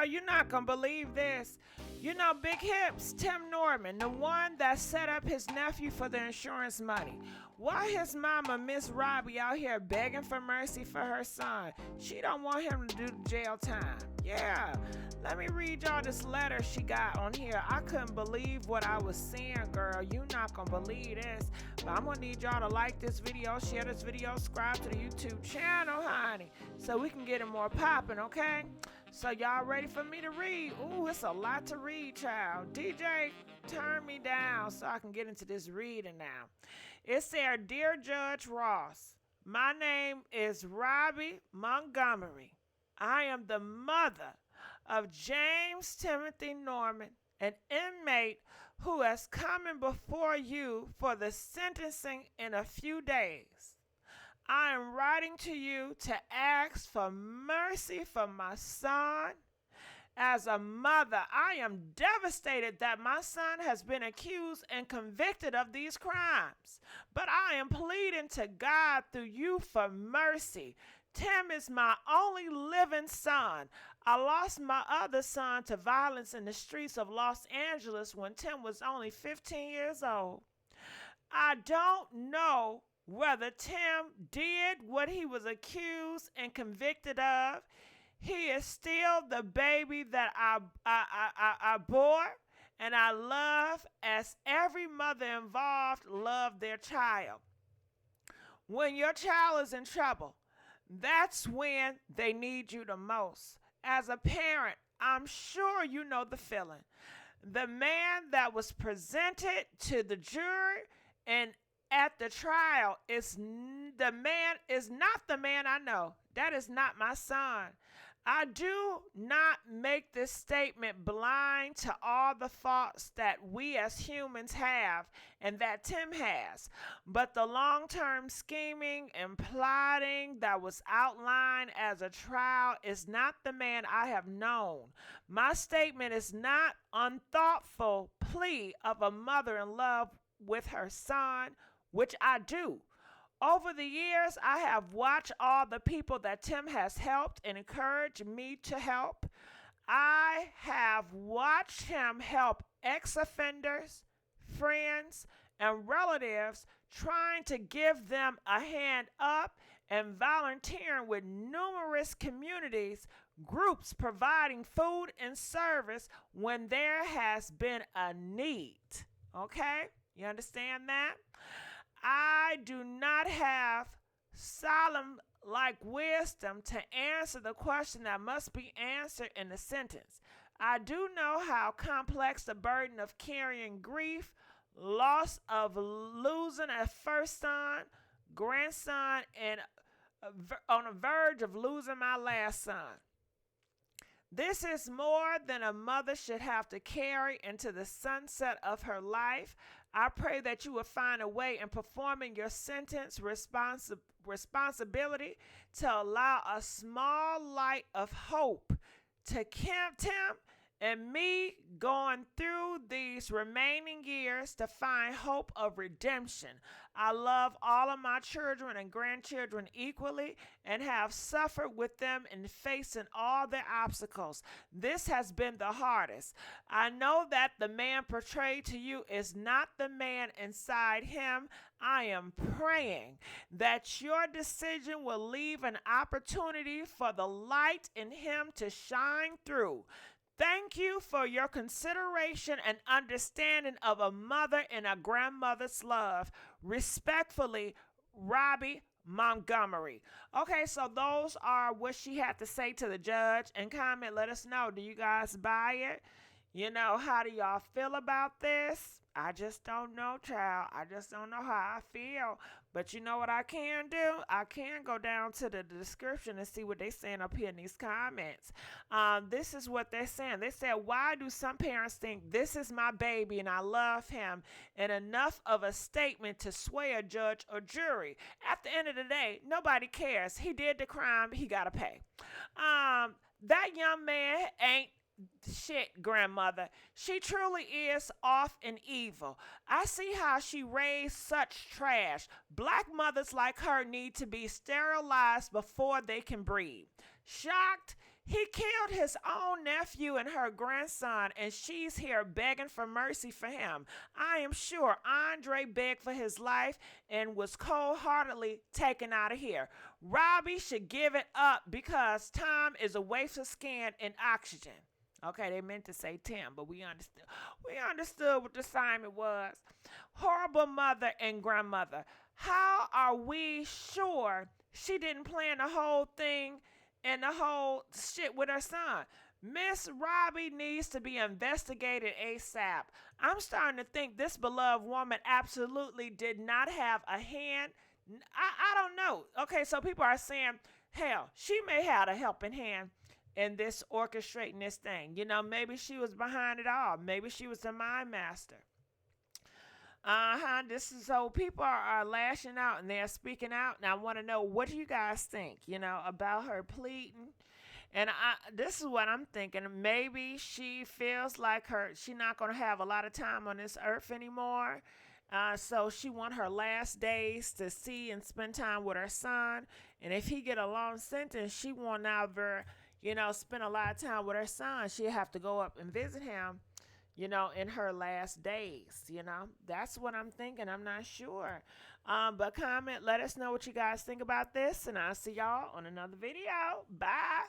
you're not going to believe this. Big Hips, Tim Norman, the one that set up his nephew for the insurance money. Why his mama, Miss Robbie, out here begging for mercy for her son? She don't want him to do jail time. Yeah. Let me read y'all this letter she got on here. I couldn't believe what I was seeing, girl. You not gonna believe this. But I'm gonna need y'all to like this video, share this video, subscribe to the YouTube channel, honey, so we can get it more popping, okay? So y'all ready for me to read? Ooh, it's a lot to read, child. DJ, turn me down so I can get into this reading now. It said, Dear Judge Ross, my name is Robbie Montgomery. I am the mother of James Timothy Norman, an inmate who is coming before you for the sentencing in a few days. I am writing to you to ask for mercy for my son. As a mother, I am devastated that my son has been accused and convicted of these crimes. But I am pleading to God through you for mercy. Tim is my only living son. I lost my other son to violence in the streets of Los Angeles when Tim was only 15 years old. I don't know whether Tim did what he was accused and convicted of. He is still the baby that I bore and I love, as every mother involved loved their child. When your child is in trouble, that's when they need you the most. As a parent, I'm sure you know the feeling. The man that was presented to the jury and at the trial is not the man I know. That is not my son. I do not make this statement blind to all the faults that we as humans have and that Tim has. But the long-term scheming and plotting that was outlined as a trial is not the man I have known. My statement is not unthoughtful plea of a mother in love with her son, which I do. Over the years, I have watched all the people that Tim has helped and encouraged me to help. I have watched him help ex-offenders, friends, and relatives, trying to give them a hand up and volunteering with numerous communities, groups providing food and service when there has been a need. Okay? You understand that? I do not have solemn like wisdom to answer the question that must be answered in the sentence. I do know how complex the burden of carrying grief, loss of losing a first son, grandson, and on the verge of losing my last son. This is more than a mother should have to carry into the sunset of her life. I pray that you will find a way in performing your sentence responsibility to allow a small light of hope to Tim and me going through these remaining years to find hope of redemption. I love all of my children and grandchildren equally and have suffered with them in facing all their obstacles. This has been the hardest. I know that the man portrayed to you is not the man inside him. I am praying that your decision will leave an opportunity for the light in him to shine through. Thank you for your consideration and understanding of a mother and a grandmother's love. Respectfully, Robbie Montgomery. Okay, so those are what she had to say to the judge. And comment, let us know. Do you guys buy it? How do y'all feel about this? I just don't know, child. I just don't know how I feel. But you know what I can do? I can go down to the description and see what they're saying up here in these comments. This is what they're saying. They said, why do some parents think this is my baby and I love him? And enough of a statement to sway a judge or jury. At the end of the day, nobody cares. He did the crime. He got to pay. That young man ain't shit, grandmother. She truly is off and evil. I see how she raised such trash. Black mothers like her need to be sterilized before they can breathe. Shocked, He killed his own nephew and her grandson, and she's here begging for mercy for him. I am sure Andre begged for his life and was cold heartedly taken out of here. Robbie should give it up because time is a waste of skin and oxygen. Okay, they meant to say Tim, but we understood. We understood what the assignment was. Horrible mother and grandmother. How are we sure she didn't plan the whole thing and the whole shit with her son? Miss Robbie needs to be investigated ASAP. I'm starting to think this beloved woman absolutely did not have a hand. I don't know. Okay, so people are saying, hell, she may have a helping hand in this orchestrating this thing. You know, maybe she was behind it all. Maybe she was the mind master. This is so people are lashing out and they're speaking out. And I want to know, what do you guys think, you know, about her pleading? And this is what I'm thinking. Maybe she feels like she's not going to have a lot of time on this earth anymore. So she want her last days to see and spend time with her son. And if he get a long sentence, she won't ever, you know, spend a lot of time with her son. She'll have to go up and visit him, you know, in her last days. You know, that's what I'm thinking. I'm not sure. But comment, let us know what you guys think about this. And I'll see y'all on another video. Bye.